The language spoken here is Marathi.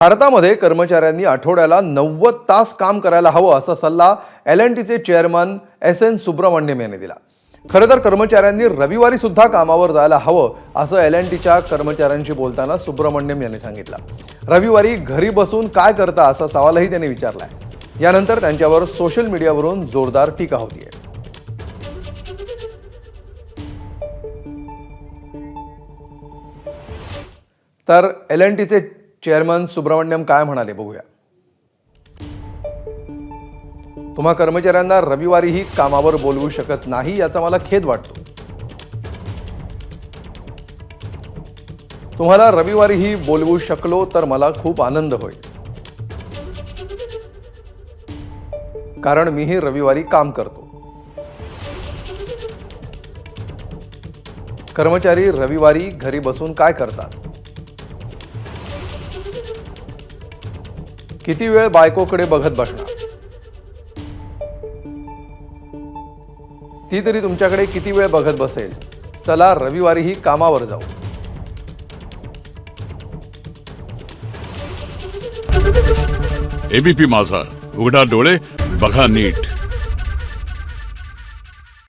भारतामध्ये कर्मचाऱ्यांनी आठवड्याला 90 तास काम करायला हवं असा सल्ला एल&टीचे चेअरमन एस.एन. सुब्रमण्यम यांनी दिला। खरं तर कर्मचाऱ्यांनी रविवारी सुद्धा कामावर जायला हवं असं एल&टीच्या कर्मचाऱ्यांशी बोलताना सुब्रमण्यम यांनी सांगितलं। रविवारी घरी बसून काय करता असा सवालही त्यांनी विचारलाय। यानंतर त्यांच्यावर सोशल मीडियावरून जोरदार टीका होतीये। तर एल&टीचे चेअरमन सुब्रमण्यम काय म्हणाले बघूया। तुम्हा कर्मचाऱ्यांना रविवारीही कामावर बोलवू शकत नाही याचा मला खेद वाटतो। तुम्हाला रविवारीही बोलवू शकलो तर मला खूप आनंद होईल, कारण मीही रविवारी काम करतो। कर्मचारी रविवारी घरी बसून काय करतात? किती वेळ बायकोकडे बघत बसणार? ती तरी तुमच्याकडे किती वेळ बघत बसेल? चला रविवारीही कामावर जाऊ। एबीपी माझा, उघडा डोळे बघा नीट।